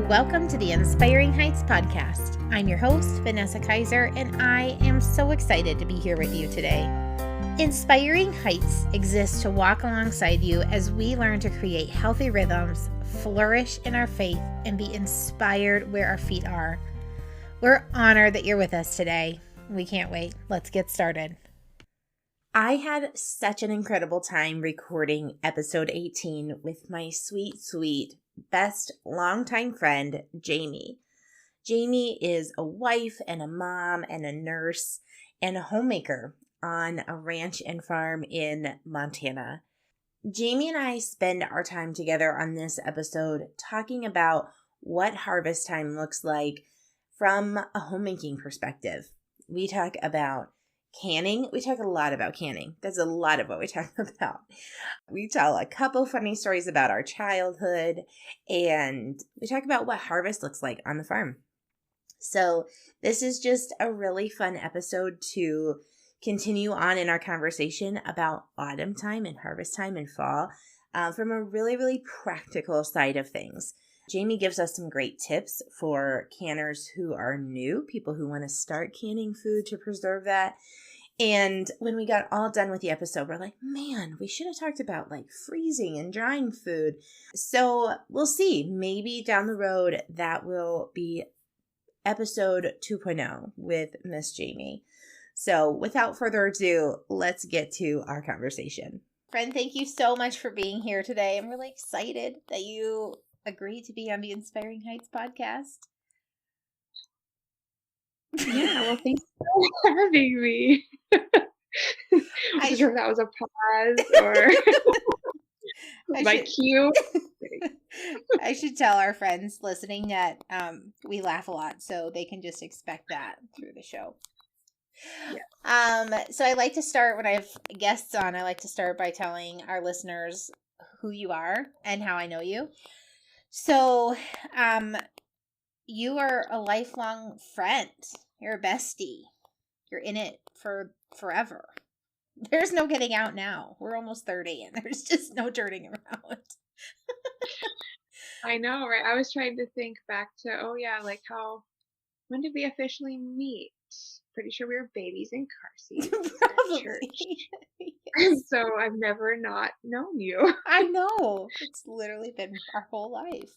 Welcome to the Inspiring Heights podcast. I'm your host, Vanessa Kaiser, and I am so excited to be here with you today. Inspiring Heights exists to walk alongside you as we learn to create healthy rhythms, flourish in our faith, and be inspired where our feet are. We're honored that you're with us today. We can't wait. Let's get started. I had such an incredible time recording episode 18 with my sweet, best longtime friend, Jami. Jami is a wife and a mom and a nurse and a homemaker on a ranch and farm in Montana. Jami and I spend our time together on this episode talking about what harvest time looks like from a homemaking perspective. We talk about canning. We talk a lot about canning. That's a lot of what we talk about. We tell a couple funny stories about our childhood, and we talk about what harvest looks like on the farm. So this is just a really fun episode to continue on in our conversation about autumn time and harvest time and fall from a really practical side of things. Jami gives us some great tips for canners who are new, people who want to start canning food to preserve that. And when we got all done with the episode, we're like, man, we should have talked about like freezing and drying food. So we'll see. Maybe down the road that will be episode 2.0 with Miss Jami. So without further ado, let's get to our conversation. Friend, thank you so much for being here today. I'm really excited that you agreed to be on the Inspiring Heights podcast. Yeah, well, thanks for having me. I'm sure if that was a pause or my cue. I should tell our friends listening that we laugh a lot, so they can just expect that through the show. Yeah. So I like to start when I have guests on. I like to start by telling our listeners who you are and how I know you. So, you are a lifelong friend. You're a bestie. You're in it for forever. There's no getting out now. We're almost 30 and there's just no turning around. I know, right? I was trying to think back to, when did we officially meet? Pretty sure we were babies in car seats. Probably. Yes. So I've never not known you. I know. It's literally been our whole life.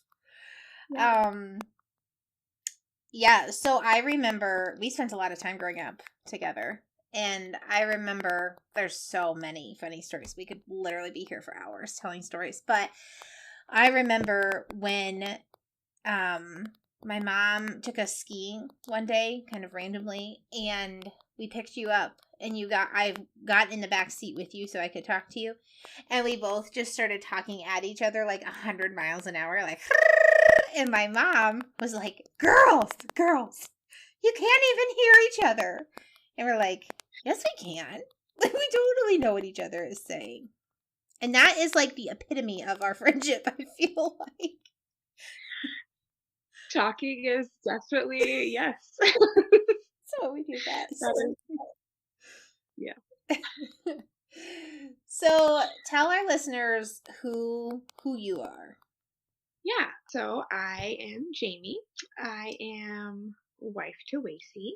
Yeah, so I remember we spent a lot of time growing up together. And I remember there's so many funny stories. We could literally be here for hours telling stories. But I remember when my mom took us skiing one day, kind of randomly, and we picked you up. And I got in the back seat with you so I could talk to you. And we both just started talking at each other like 100 miles an hour, like, and my mom was like, girls, you can't even hear each other. And we're like, yes, we can. Like, we totally know what each other is saying. And that is like the epitome of our friendship, I feel like. Talking is definitely, yes. So we do best. Yeah. So tell our listeners who you are. Yeah, so I am Jami. I am wife to Wacy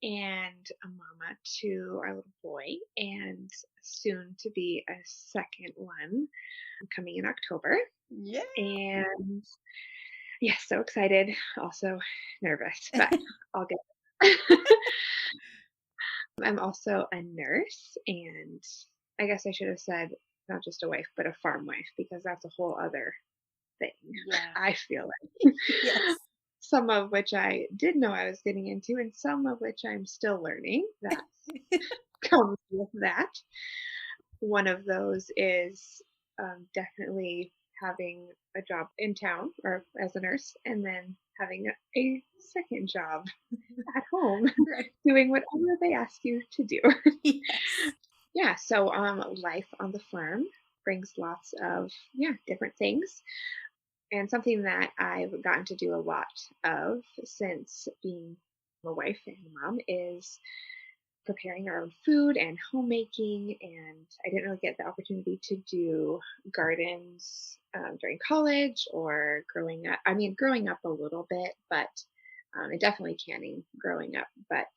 and a mama to our little boy, and soon to be a second one coming in October. Yeah. And yeah, so excited, also nervous, but I'll get it. I'm also a nurse, and I guess I should have said not just a wife, but a farm wife, because that's a whole other thing. Yeah. I feel like. Yes. Some of which I did know I was getting into, and some of which I'm still learning that comes with that. One of those is definitely having a job in town or as a nurse, and then having a second job at home, doing whatever they ask you to do. Yes. Yeah, so life on the farm brings lots of different things. And something that I've gotten to do a lot of since being a wife and a mom is preparing our own food and homemaking. And I didn't really get the opportunity to do gardens during college or growing up. I mean, growing up a little bit, but and definitely canning growing up. But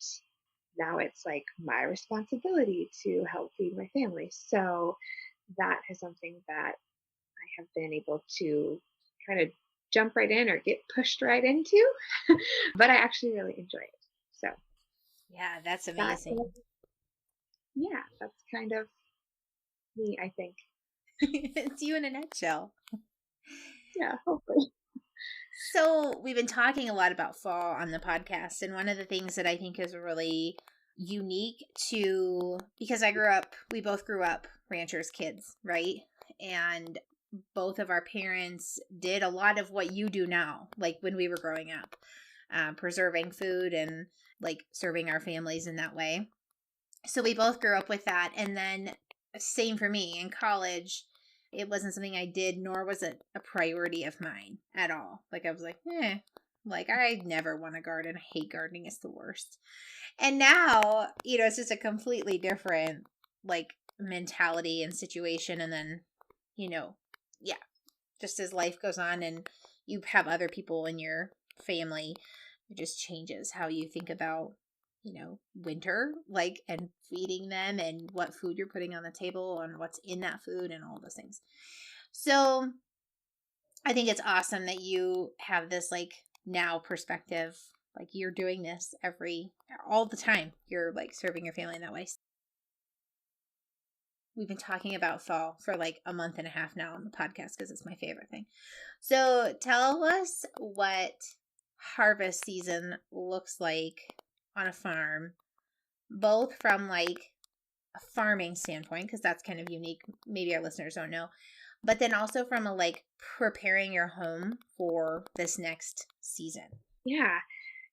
now it's like my responsibility to help feed my family. So that is something that I have been able to kind of jump right in or get pushed right into, but I actually really enjoy it. So Yeah, that's that, amazing. yeah, that's kind of me, I think. It's you in a nutshell. Yeah, hopefully. So, we've been talking a lot about fall on the podcast, and one of the things that I think is really unique to because we both grew up ranchers kids, right? And both of our parents did a lot of what you do now, like when we were growing up, preserving food and like serving our families in that way. So we both grew up with that. And then, same for me in college, it wasn't something I did, nor was it a priority of mine at all. Like, I was like, like, I never want to garden. I hate gardening, it's the worst. And now, it's just a completely different, like, mentality and situation. And then, you know, yeah, just as life goes on and you have other people in your family, it just changes how you think about, winter, like, and feeding them and what food you're putting on the table and what's in that food and all those things. So I think it's awesome that you have this, like, now perspective. Like, you're doing this all the time. You're like serving your family in that way. We've been talking about fall for like a month and a half now on the podcast because it's my favorite thing. So tell us what harvest season looks like on a farm, both from like a farming standpoint, because that's kind of unique. Maybe our listeners don't know, but then also from a like preparing your home for this next season. Yeah.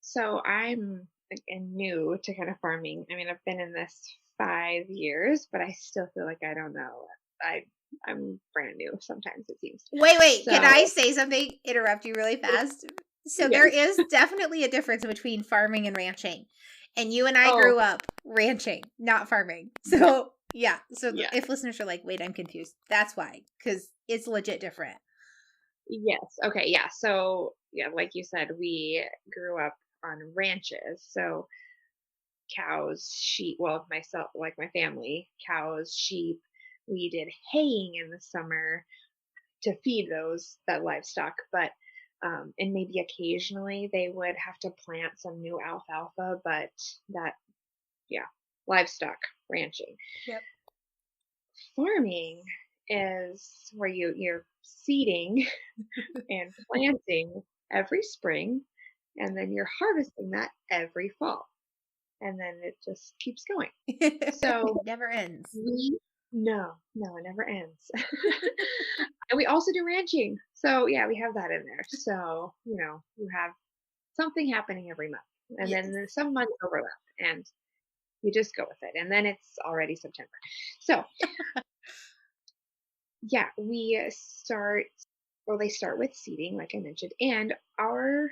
So I'm again new to kind of farming. I mean, I've been in this 5 years, but I still feel like I don't know. I I'm brand new sometimes it seems. Wait, can So I say something? Interrupt you really fast. So there yes. is definitely a difference between farming and ranching. And you and I Oh grew up ranching, not farming. So, yeah. So yeah. if listeners are like, wait, I'm confused, that's why, because it's legit different. Yes. Okay. Yeah. So yeah, like you said, we grew up on ranches. So cows, sheep, well, myself, like my family, cows, sheep. We did haying in the summer to feed that livestock, but and maybe occasionally they would have to plant some new alfalfa, but that yeah, livestock ranching. Yep. Farming is where you're seeding and planting every spring, and then you're harvesting that every fall, and then it just keeps going. So Never ends. we no, it never ends. And we also do ranching. So yeah, we have that in there. So, you have something happening every month. And then Yes. there's some months overlap and you just go with it. And then it's already September. So yeah, they start with seeding, like I mentioned, and our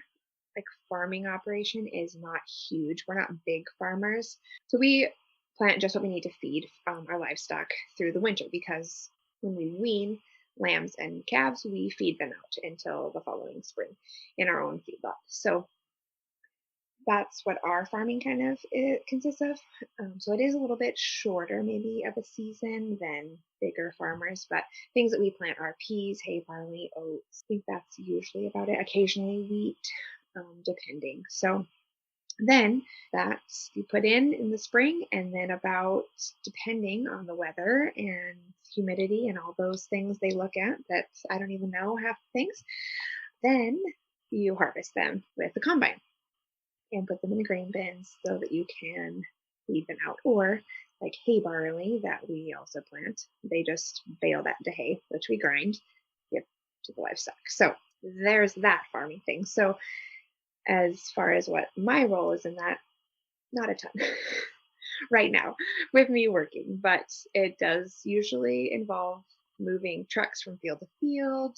like farming operation is not huge. We're not big farmers. So we plant just what we need to feed our livestock through the winter because when we wean lambs and calves, we feed them out until the following spring in our own feedlot. So that's what our farming kind of consists of. So it is a little bit shorter, maybe, of a season than bigger farmers, but things that we plant are peas, hay, barley, oats. I think that's usually about it. Occasionally wheat, depending. So then that's you put in the spring, and then about depending on the weather and humidity and all those things they look at that I don't even know half the things, then you harvest them with the combine and put them in the grain bins so that you can feed them out. Or like hay barley that we also plant, they just bale that into hay, which we grind, give to the livestock. So there's that farming thing. So as far as what my role is in that, not a ton right now with me working, but it does usually involve moving trucks from field to field,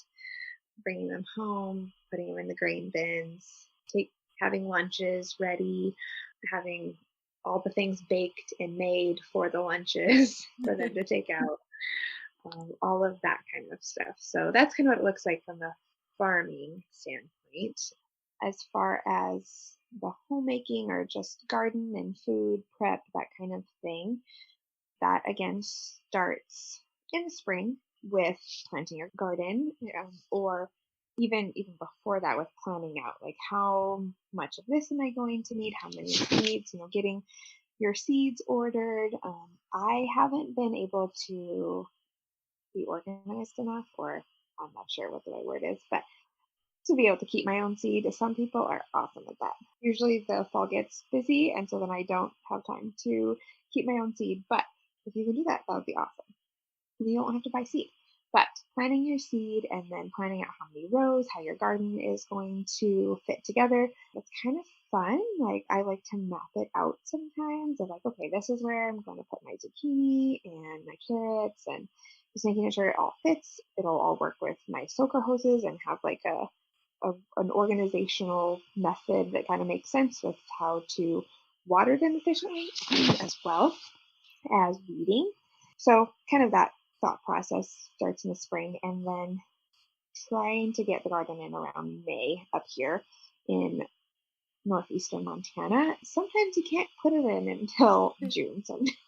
bringing them home, putting them in the grain bins, having lunches ready, having all the things baked and made for the lunches for them to take out. all of that kind of stuff. So that's kind of what it looks like from the farming standpoint. As far as the homemaking or just garden and food prep, that kind of thing, that again starts in the spring with planting your garden, or even before that with planning out like how much of this am I going to need, how many seeds, getting your seeds ordered. I haven't been able to be organized enough, or I'm not sure what the right word is, but to be able to keep my own seed. Some people are awesome at that. Usually the fall gets busy, and so then I don't have time to keep my own seed. But if you can do that, that would be awesome. You don't have to buy seed. But planting your seed and then planning out how many rows, how your garden is going to fit together, it's kind of fun. Like I like to map it out sometimes of like, okay, this is where I'm going to put my zucchini and my carrots and just making sure it all fits. It'll all work with my soaker hoses and have like an organizational method that kind of makes sense with how to water them efficiently as well as weeding. So kind of that thought process starts in the spring, and then trying to get the garden in around May up here in northeastern Montana. Sometimes you can't put it in until June sometimes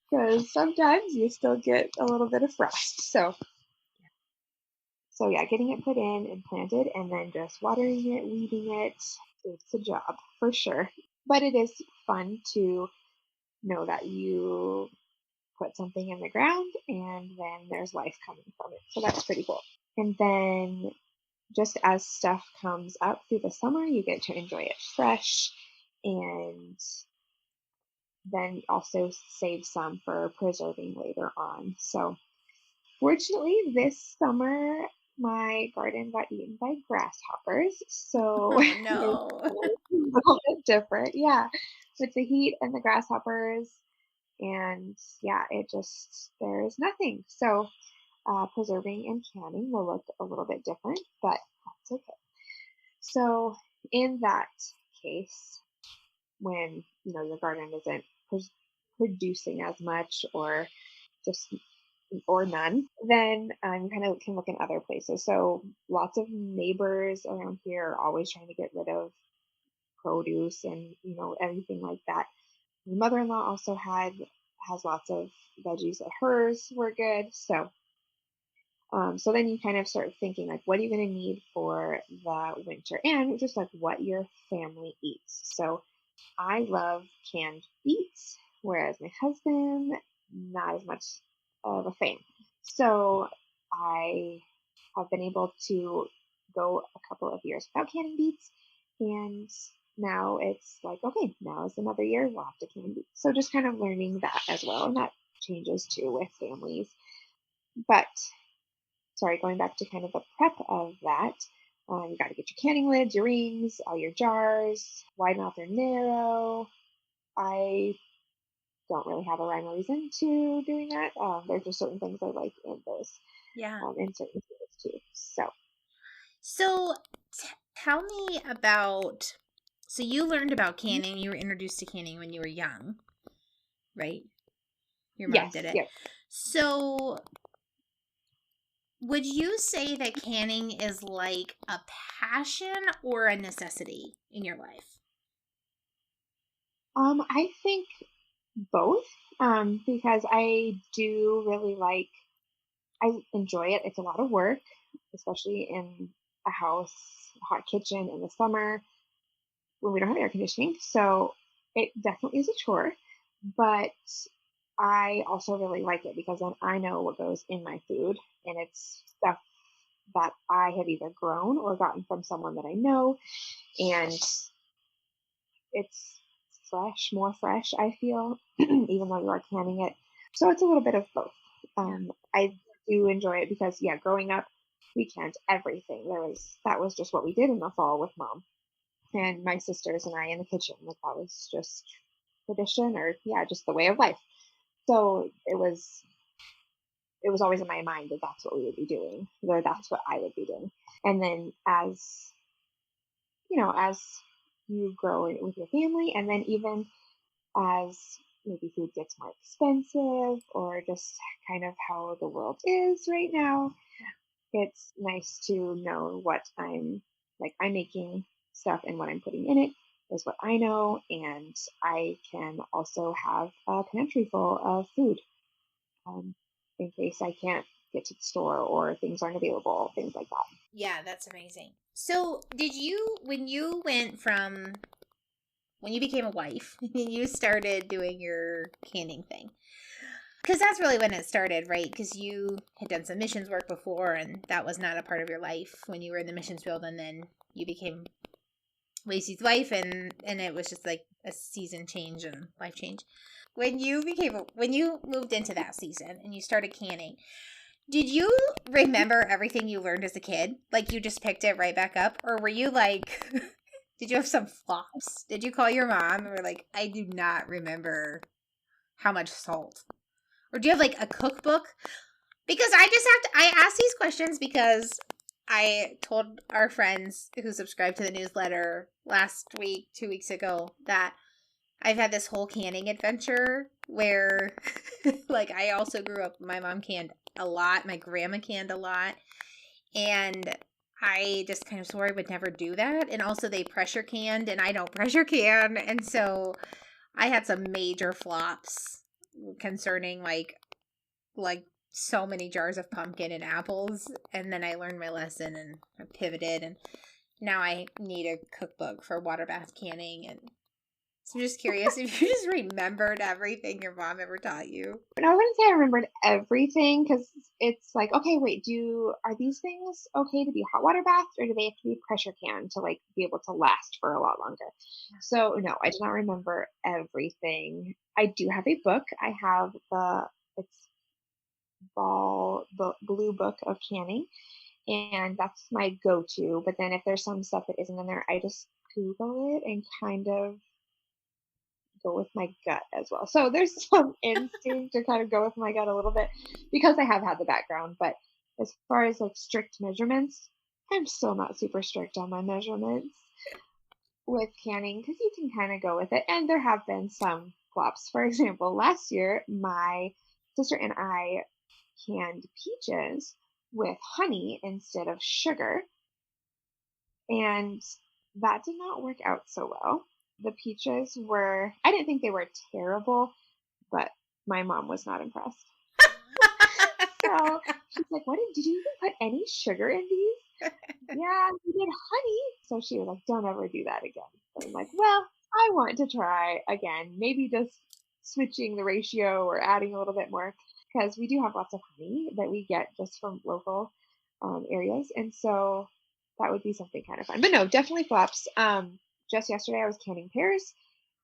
because sometimes you still get a little bit of frost. So yeah, getting it put in and planted and then just watering it, weeding it, it's a job for sure. But it is fun to know that you put something in the ground and then there's life coming from it. So that's pretty cool. And then just as stuff comes up through the summer, you get to enjoy it fresh and then also save some for preserving later on. So fortunately, this summer my garden got eaten by grasshoppers, so Oh it's no. a little bit different. Yeah, with the heat and the grasshoppers, and yeah, it just there's nothing. So preserving and canning will look a little bit different, but that's okay. So in that case, when your garden isn't producing as much or just or none, then you kind of can look in other places. So lots of neighbors around here are always trying to get rid of produce and everything like that. My mother-in-law also has lots of veggies that hers were good. So then you kind of start thinking like, what are you going to need for the winter, and just like what your family eats. So I love canned beets, whereas my husband, not as much of a fan. So I have been able to go a couple of years without canning beets, and now it's like, okay, now is another year, we'll have to can beets. So just kind of learning that as well, and that changes too with families. But sorry, going back to kind of the prep of that, you got to get your canning lids, your rings, all your jars, wide mouth or narrow. I don't really have a rhyme or reason to doing that. There's just certain things I like in those, Yeah. in certain fields too. So So tell me about, so you learned about canning, you were introduced to canning when you were young, right? Your mom yes, did it. yep. So would you say that canning is like a passion or a necessity in your life? I think both, because I do really like. I enjoy it. It's a lot of work, especially in a house, hot kitchen in the summer when we don't have air conditioning. So it definitely is a chore, but I also really like it because then I know what goes in my food, and it's stuff that I have either grown or gotten from someone that I know, and it's fresh, more fresh, I feel, even though you are canning it. So it's a little bit of both. Yeah. I do enjoy it because, yeah, growing up, we canned everything. That was just what we did in the fall with mom and my sisters and I in the kitchen. Like that was just tradition, or yeah, just the way of life. So it was always in my mind that that's what we would be doing, or that's what I would be doing. And then as you grow with your family, and then even as maybe food gets more expensive or just kind of how the world is right now, it's nice to know what I'm making stuff and what I'm putting in it is what I know, and I can also have a pantry full of food um, in case I can't get to the store or things aren't available, things like that. Yeah, that's amazing. So, did you, when you went from, when you became a wife, and you started doing your canning thing, because that's really when it started, right? Because you had done some missions work before, and that was not a part of your life when you were in the missions field, and then you became Lacey's wife, and it was just like a season change and life change. When you moved into that season and you started canning, did you remember everything you learned as a kid? Like you just picked it right back up? Or were you like, did you have some flops? Did you call your mom and were like, I do not remember how much salt? Or do you have like a cookbook? Because I ask these questions because I told our friends who subscribed to the newsletter last week, 2 weeks ago, that I've had this whole canning adventure where, like, I also grew up, my mom canned a lot, my grandma canned a lot, and I just kind of swore I would never do that. And also, they pressure canned, and I don't pressure can. And so I had some major flops concerning, like so many jars of pumpkin and apples. And then I learned my lesson and I pivoted. And now I need a cookbook for water bath canning. And so I'm just curious if you just remembered everything your mom ever taught you. And I wouldn't say I remembered everything because it's like, okay, wait, are these things okay to be hot water baths or do they have to be pressure canned to like be able to last for a lot longer? So no, I do not remember everything. I do have a book. I have it's the blue book of canning, and that's my go-to. But then if there's some stuff that isn't in there, I just Google it and kind of go with my gut as well. So there's some instinct to kind of go with my gut a little bit because I have had the background. But as far as like strict measurements, I'm still not super strict on my measurements with canning because you can kind of go with it. And there have been some flops. For example, last year, my sister and I canned peaches with honey instead of sugar. And that did not work out so well. The peaches I didn't think they were terrible, but my mom was not impressed. So she's like, did you even put any sugar in these? Yeah, we did honey. So she was like, don't ever do that again. So I'm like, well, I want to try again, maybe just switching the ratio or adding a little bit more because we do have lots of honey that we get just from local areas. And so that would be something kind of fun. But no, definitely flops. Just yesterday I was canning pears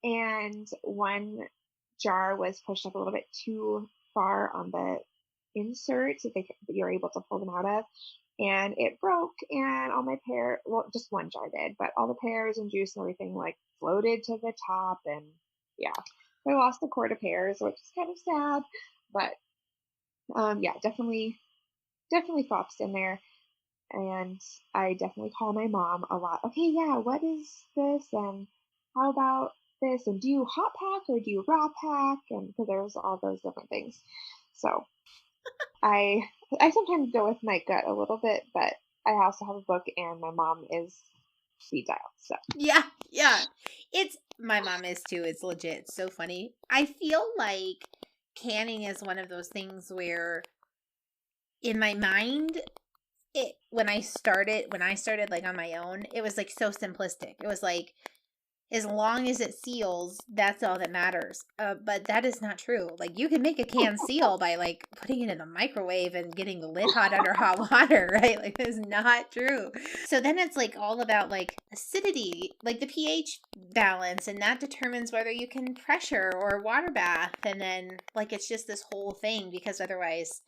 and one jar was pushed up a little bit too far on the insert that you're able to pull them out of. And it broke and all my just one jar did, but all the pears and juice and everything like floated to the top. And yeah, I lost a quart of pears, which is kind of sad, but yeah, definitely flops in there. And I definitely call my mom a lot. Okay, yeah, what is this? And how about this? And do you hot pack or do you raw pack? And because there's all those different things. So I sometimes go with my gut a little bit, but I also have a book and my mom is speed dial. So Yeah, yeah. My mom is too. It's legit. So funny. I feel like canning is one of those things where in my mind when I started like on my own, it was like so simplistic. It was like as long as it seals, that's all that matters. But that is not true. Like you can make a can seal by like putting it in the microwave and getting the lid hot under hot water, right? Like that's not true. So then it's like all about like acidity, like the pH balance, and that determines whether you can pressure or water bath. And then like it's just this whole thing because otherwise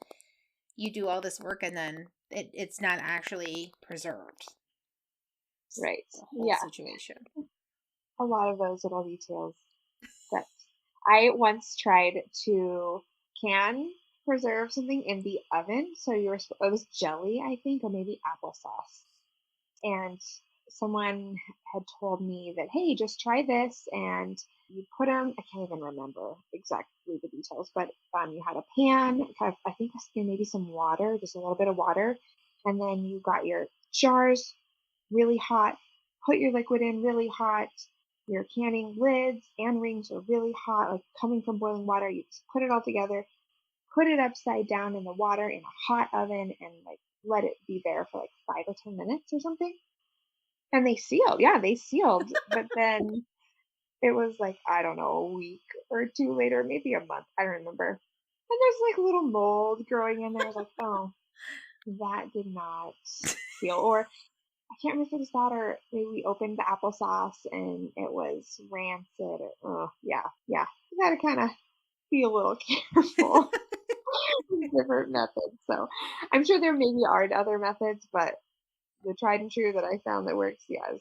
you do all this work and then it's not actually preserved. right, It's a whole yeah, situation. a lot of those little details that I once tried to can preserve something in the oven. So it was jelly, I think, or maybe applesauce. And someone had told me that, hey, just try this, and you put them, I can't even remember exactly the details, but you had a pan, kind of, I think maybe some water, just a little bit of water, and then you got your jars really hot, put your liquid in really hot, your canning lids and rings are really hot, like coming from boiling water. You just put it all together, put it upside down in the water in a hot oven, and like let it be there for like 5 or 10 minutes or something. And they sealed. Yeah, they sealed. But then it was like, I don't know, a week or two later, maybe a month. I don't remember. And there's like little mold growing in there. I was like, oh, that did not seal. Or I can't remember if it was that, or maybe we opened the applesauce and it was rancid. Or, oh, yeah, yeah. You got to kind of be a little careful with different methods. So I'm sure there maybe are other methods, but the tried and true that I found that works, yes,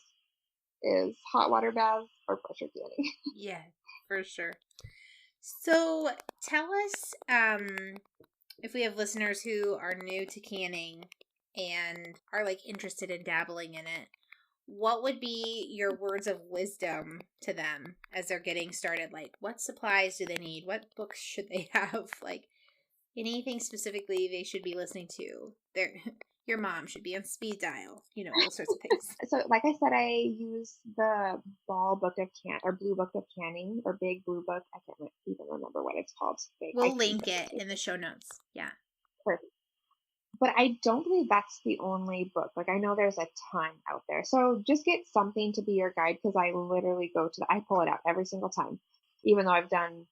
is hot water baths or pressure canning. Yeah, for sure. So tell us, if we have listeners who are new to canning and are like interested in dabbling in it, what would be your words of wisdom to them as they're getting started? Like, what supplies do they need? What books should they have? Like, anything specifically they should be listening to? Their your mom should be on speed dial. You know, those sorts of things. So, like I said, I use the Ball Book of Can or Blue Book of Canning or Big Blue Book. I can't even remember what it's called. Big. I We'll think link that's it it. in the show notes. Yeah. Perfect. But I don't believe that's the only book. Like I know there's a ton out there. So just get something to be your guide, because I literally I pull it out every single time. Even though I've done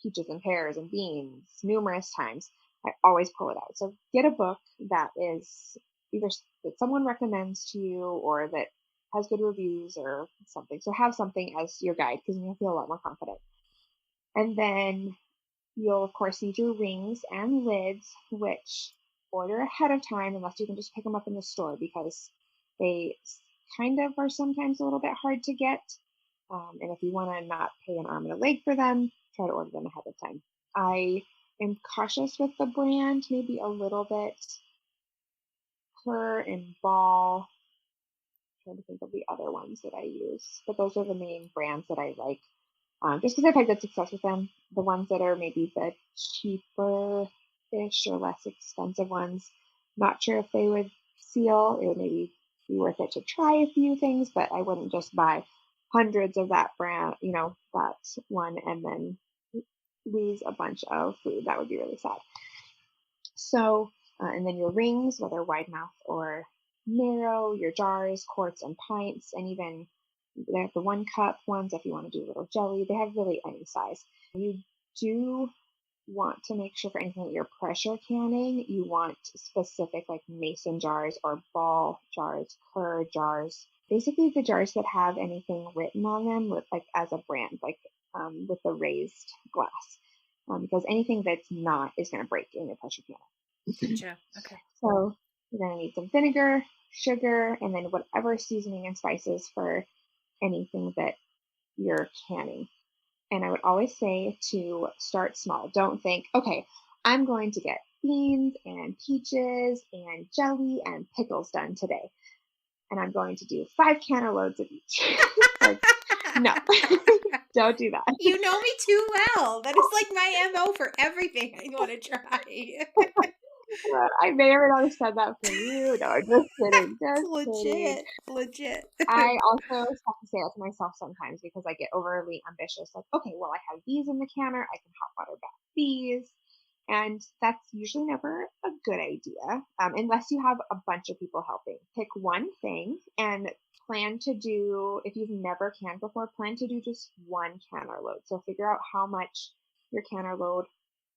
peaches and pears and beans numerous times, I always pull it out. So get a book that is either that someone recommends to you or that has good reviews or something. So have something as your guide, because you'll feel a lot more confident. And then you'll, of course, need your rings and lids, which order ahead of time unless you can just pick them up in the store, because they kind of are sometimes a little bit hard to get. And if you want to not pay an arm and a leg for them, try to order them ahead of time. I am cautious with the brand, maybe a little bit. Her and Ball. I'm trying to think of the other ones that I use, but those are the main brands that I like. Just because I've had good success with them. The ones that are maybe the cheaper-ish or less expensive ones, not sure if they would seal. It would maybe be worth it to try a few things, but I wouldn't just buy hundreds of that brand, that one, and then lose a bunch of food. That would be really sad. So, and then your rings, whether wide mouth or narrow, your jars, quarts, and pints, and even they have the 1 cup ones if you want to do a little jelly. They have really any size. You do want to make sure for anything that you're pressure canning, you want specific like mason jars or ball jars, cur jars. Basically, the jars that have anything written on them with like as a brand, like with the raised glass, because anything that's not is going to break in your pressure canner. Gotcha. Okay. So you're going to need some vinegar, sugar, and then whatever seasoning and spices for anything that you're canning. And I would always say to start small. Don't think, okay, I'm going to get beans and peaches and jelly and pickles done today. And I'm going to do 5 loads of each. Like, no, don't do that. You know me too well. That is like my MO for everything I want to try. I may or may not have said that for you. No, I'm just kidding. It's Just kidding. legit. Legit. I also have to say that to myself sometimes because I get overly ambitious. Like, okay, well, I have these in the canner. I can hot water bath these. And that's usually never a good idea unless you have a bunch of people helping. Pick one thing and plan to do, if you've never canned before, plan to do just one canner load. So figure out how much your canner load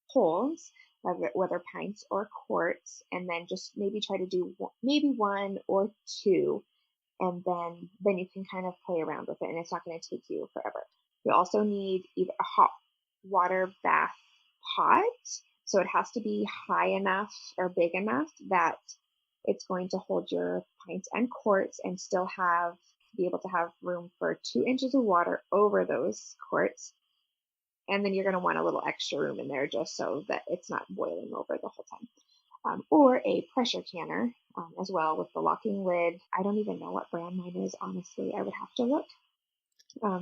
holds, whether pints or quarts, and then just maybe try to do maybe 1 or 2, and then you can kind of play around with it, and it's not going to take you forever. You also need either a hot water bath pot, so it has to be high enough or big enough that it's going to hold your pints and quarts and still be able to have room for 2 inches of water over those quarts. And then you're going to want a little extra room in there just so that it's not boiling over the whole time. Or a pressure canner, as well with the locking lid. I don't even know what brand mine is, honestly. I would have to look.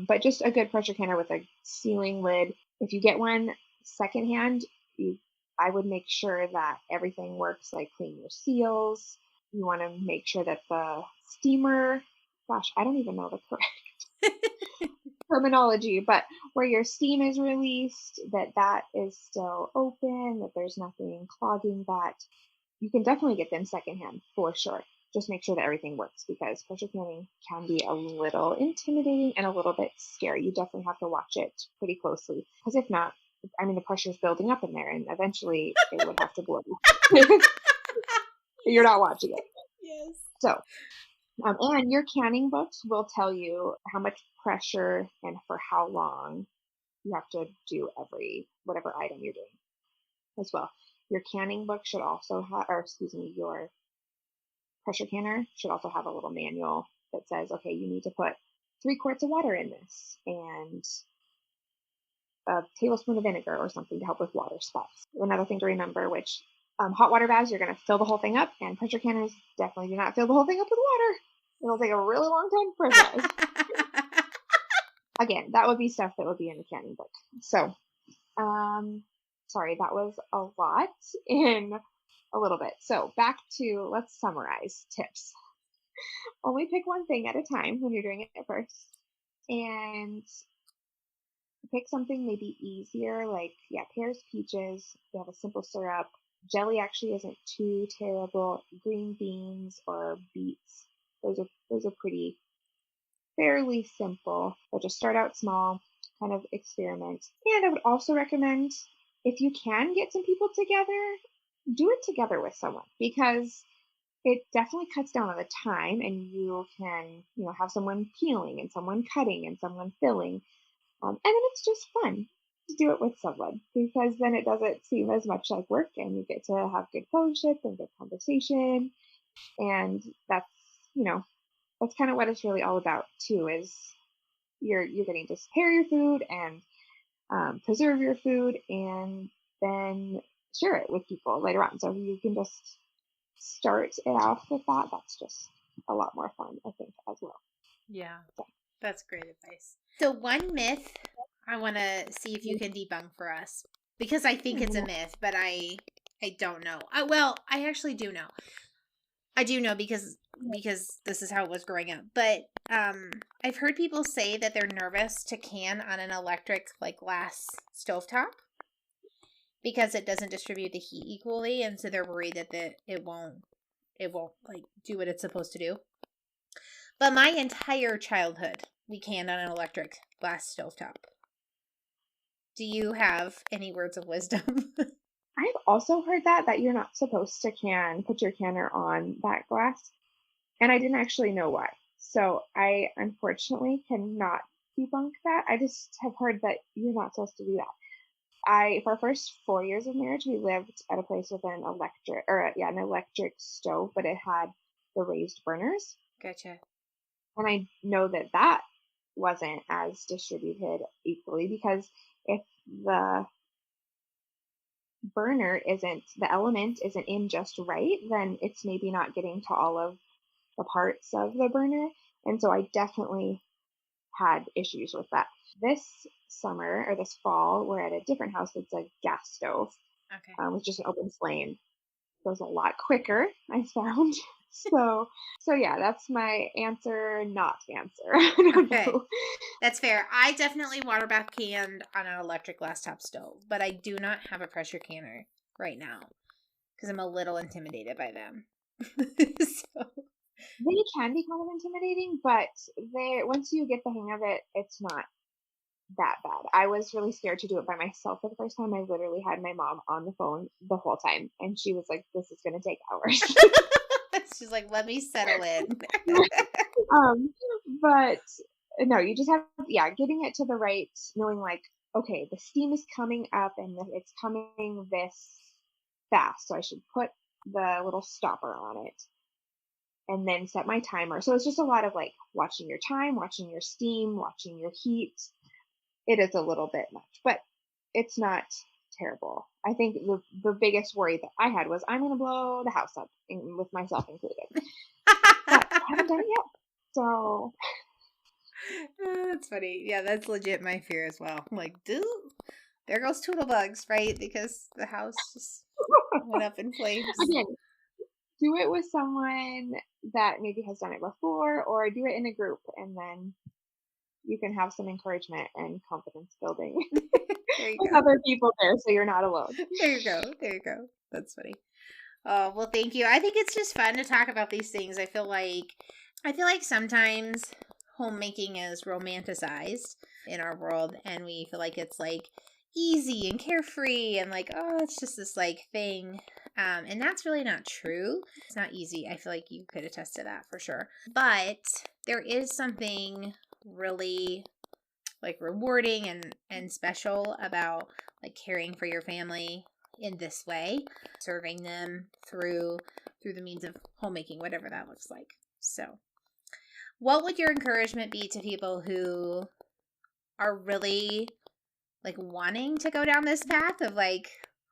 But just a good pressure canner with a sealing lid. If you get one secondhand, I would make sure that everything works, like clean your seals. You want to make sure that the steamer, gosh, I don't even know the correct terminology, but where your steam is released, that is still open, that there's nothing clogging that. You can definitely get them secondhand for sure. Just make sure that everything works, because pressure canning can be a little intimidating and a little bit scary. You definitely have to watch it pretty closely, because if not, I mean, the pressure is building up in there and eventually it would have to blow. You're not watching it. Yes. So, and your canning books will tell you how much pressure and for how long you have to do every whatever item you're doing as well. Your canning book should also have, or excuse me, your pressure canner should also have a little manual that says, okay, you need to put 3 quarts of water in this and a tablespoon of vinegar or something to help with water spots. Another thing to remember, which hot water baths, you're going to fill the whole thing up, and pressure canners definitely do not fill the whole thing up with water. It'll take a really long time to pressurize. Again, that would be stuff that would be in the canning book. So, sorry, that was a lot in a little bit. So back to, let's summarize tips. Only pick one thing at a time when you're doing it first, and pick something maybe easier, like, pears, peaches. They have a simple syrup. Jelly actually isn't too terrible. Green beans or beets, those are pretty fairly simple. But just start out small, kind of experiment. And I would also recommend, if you can get some people together, do it together with someone, because it definitely cuts down on the time, and you can, have someone peeling and someone cutting and someone filling. And then it's just fun to do it with someone, because then it doesn't seem as much like work, and you get to have good fellowship and good conversation. And that's, that's kind of what it's really all about too, is you're getting to prepare your food and preserve your food, and then share it with people later on. So you can just start it off with that. That's just a lot more fun, I think, as well. Yeah, that's great advice. So one myth I want to see if you can debunk for us, because I think it's a myth, but I don't know. I actually do know. I do know because this is how it was growing up. But I've heard people say that they're nervous to can on an electric, like, glass stovetop, because it doesn't distribute the heat equally, and so they're worried that it won't like do what it's supposed to do. But my entire childhood, we canned on an electric glass stovetop. Do you have any words of wisdom? I've also heard that you're not supposed to put your canner on that glass, and I didn't actually know why. So I unfortunately cannot debunk that. I just have heard that you're not supposed to do that. For our first 4 years of marriage, we lived at a place with an electric stove, but it had the raised burners. Gotcha. And I know that wasn't as distributed equally, because if the element isn't in just right, then it's maybe not getting to all of the parts of the burner. And so I definitely had issues with that. This summer, or this fall, we're at a different house that's a gas stove. Okay. With just an open flame. Goes a lot quicker, I found. So yeah, that's my answer, not answer. I don't know. That's fair. I definitely water bath canned on an electric glass top stove, but I do not have a pressure canner right now because I'm a little intimidated by them. So. They can be kind of intimidating, but once you get the hang of it, it's not that bad. I was really scared to do it by myself for the first time. I literally had my mom on the phone the whole time, and she was like, "This is going to take hours." She's like, "Let me settle in." But no, you just have, getting it to the right, knowing like, okay, the steam is coming up and it's coming this fast, so I should put the little stopper on it and then set my timer. So it's just a lot of like watching your time, watching your steam, watching your heat. It is a little bit much, but it's not terrible I think the biggest worry that I had was I'm gonna blow the house up, with myself included. But I haven't done it yet. So That's funny. Yeah, that's legit my fear as well. I'm like, dude, there goes Toodle Bugs, right? Because the house just went up in flames. again, do it with someone that maybe has done it before, or do it in a group, and then you can have some encouragement and confidence building There you with go. other people there, so you're not alone. There you go. There you go. That's funny. Oh, well, thank you. I think it's just fun to talk about these things. I feel like sometimes homemaking is romanticized in our world, and we feel like it's like easy and carefree and like, oh, it's just this like thing. And that's really not true. It's not easy. I feel like you could attest to that for sure. But there is something really like rewarding and special about like caring for your family in this way, serving them through the means of homemaking, whatever that looks like. So what would your encouragement be to people who are really like wanting to go down this path of like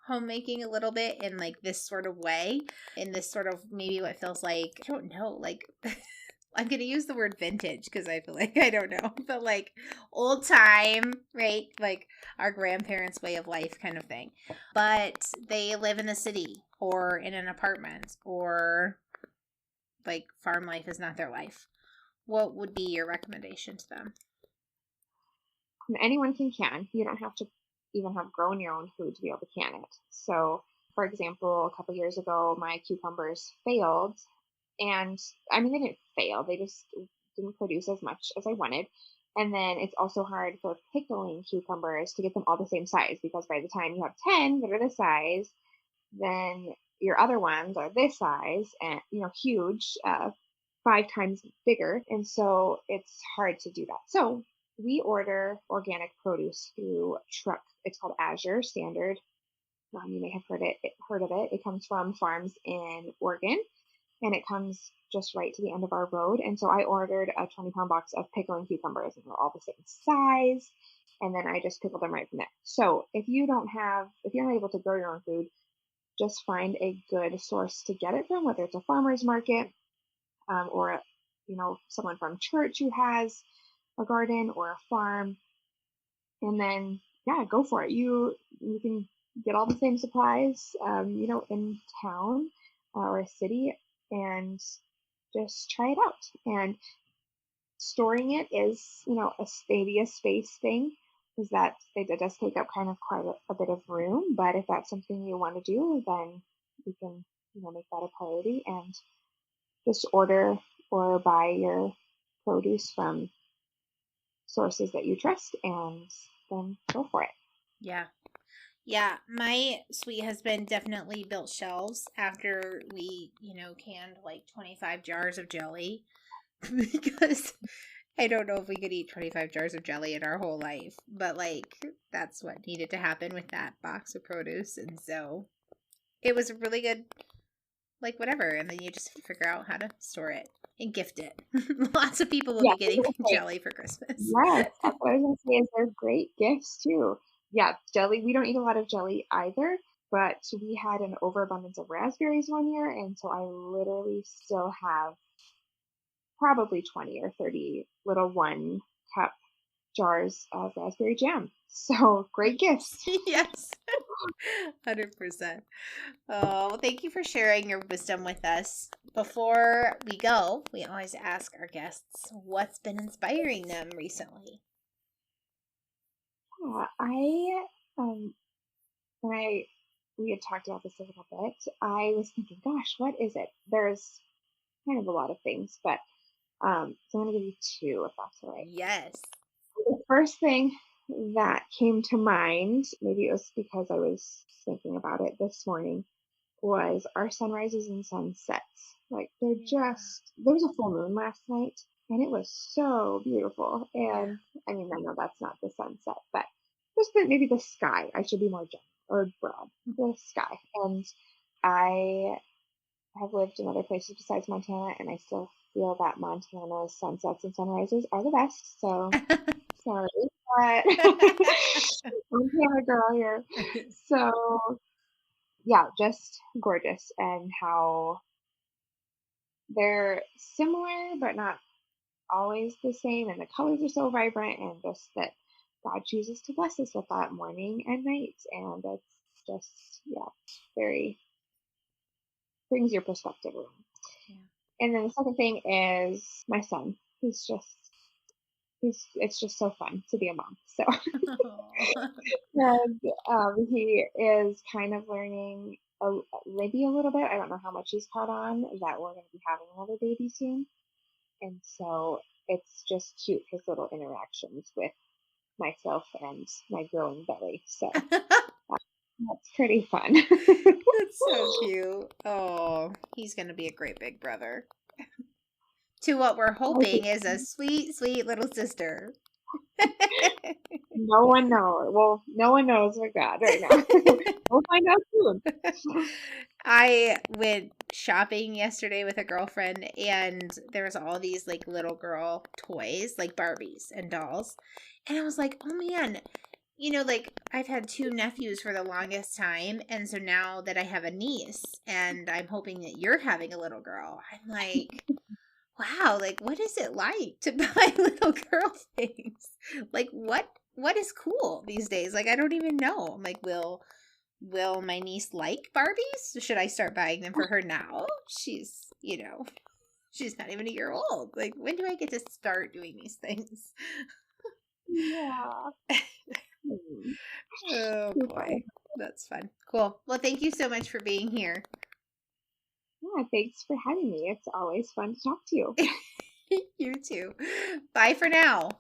homemaking a little bit in like this sort of way, in this sort of maybe what feels like, I don't know, like I'm going to use the word vintage because I feel like I don't know, but like old time, right? Like our grandparents' way of life kind of thing. But they live in the city or in an apartment or like farm life is not their life. What would be your recommendation to them? And anyone can. You don't have to even have grown your own food to be able to can it. So, for example, a couple years ago, my cucumbers failed, and I mean, they didn't fail, they just didn't produce as much as I wanted. And then it's also hard for pickling cucumbers to get them all the same size, because by the time you have 10 that are this size, then your other ones are this size and, huge, 5 times bigger. And so it's hard to do that. So we order organic produce through truck. It's called Azure Standard. You may have heard of it. It comes from farms in Oregon, and it comes just right to the end of our road. And so I ordered a 20-pound box of pickling cucumbers, and they're all the same size. And then I just pickle them right from there. So if you're not able to grow your own food, just find a good source to get it from, whether it's a farmer's market, or someone from church who has a garden or a farm, and then yeah, go for it. You can get all the same supplies, in town, or a city, and just try it out. And storing it is, maybe a space thing, is that it does take up kind of quite a bit of room. But if that's something you want to do, then you can, make that a priority and just order or buy your produce from sources that you trust, and then go for it. Yeah. Yeah, my sweet husband definitely built shelves after we, canned like 25 jars of jelly because I don't know if we could eat 25 jars of jelly in our whole life, but like that's what needed to happen with that box of produce. And so it was a really good, like whatever. And then you just figure out how to store it and gift it. Lots of people will Yeah, be getting jelly for Christmas. yes, that's what I was gonna say, is they're great gifts too. Yeah, jelly, we don't eat a lot of jelly either, but we had an overabundance of raspberries one year, and so I literally still have probably 20 or 30 little 1 cup jars of raspberry jam. So great gifts. Yes, 100%. Oh, well, thank you for sharing your wisdom with us. Before we go, we always ask our guests what's been inspiring them recently. Yeah, I when I we had talked about this a little bit, I was thinking, gosh, what is it? There's kind of a lot of things, but so I'm gonna give you two, if that's all right. Yes. The first thing that came to mind, maybe it was because I was thinking about it this morning, was our sunrises and sunsets. Like Yeah. there was a full moon last night, and it was so beautiful. Yeah. And I mean, I know that's not the sunset, but just maybe the sky. I should be more general or broad. The sky. And I have lived in other places besides Montana, and I still feel that Montana's sunsets and sunrises are the best. So Sorry, but I'm camera girl here. So yeah, just gorgeous, and how they're similar but not always the same, and the colors are so vibrant, and just that God chooses to bless us with that morning and night, and it's just very brings your perspective around. Yeah. And then the second thing is my son. It's just so fun to be a mom. So and he is kind of learning maybe a little bit. I don't know how much he's caught on that we're going to be having another baby soon, and so it's just cute, his little interactions with myself and my growing belly. So that's pretty fun. That's so cute. Oh, he's going to be a great big brother. To what we're hoping is a sweet, sweet little sister. No one knows. Well, no one knows but God right now. We'll find out soon. I went shopping yesterday with a girlfriend, and there was all these like little girl toys, like Barbies and dolls. And I was like, oh man, like I've had 2 nephews for the longest time. And so now that I have a niece and I'm hoping that you're having a little girl, I'm like, wow, like what is it like to buy little girl things? Like what is cool these days? Like I don't even know. I'm like, will my niece like Barbies? Should I start buying them for her now? She's she's not even a year old. Like when do I get to start doing these things? Yeah. Oh boy. That's fun. Cool. Well, thank you so much for being here. Yeah, thanks for having me. It's always fun to talk to you. You too. Bye for now.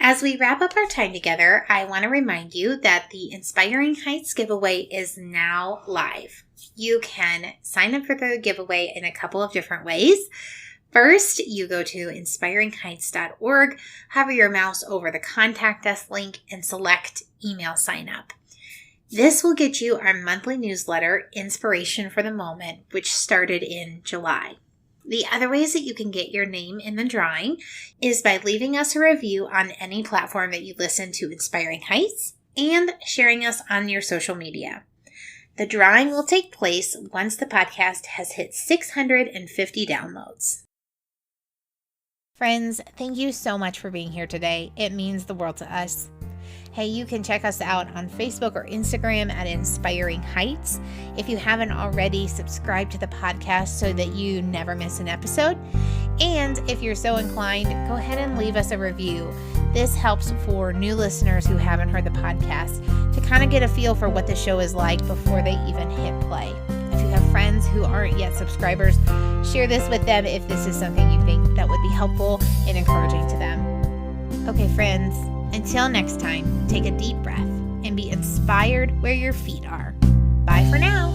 As we wrap up our time together, I want to remind you that the Inspiring Heights giveaway is now live. You can sign up for the giveaway in a couple of different ways. First, you go to inspiringheights.org, hover your mouse over the Contact Us link, and select Email Sign Up. This will get you our monthly newsletter, Inspiration for the Moment, which started in July. The other ways that you can get your name in the drawing is by leaving us a review on any platform that you listen to Inspiring Heights and sharing us on your social media. The drawing will take place once the podcast has hit 650 downloads. Friends, thank you so much for being here today. It means the world to us. Hey, you can check us out on Facebook or Instagram at Inspiring Heights. If you haven't already, subscribe to the podcast so that you never miss an episode. And if you're so inclined, go ahead and leave us a review. This helps for new listeners who haven't heard the podcast to kind of get a feel for what the show is like before they even hit play. If you have friends who aren't yet subscribers, share this with them if this is something you think that would be helpful and encouraging to them. Okay, friends, until next time, take a deep breath and be inspired where your feet are. Bye for now.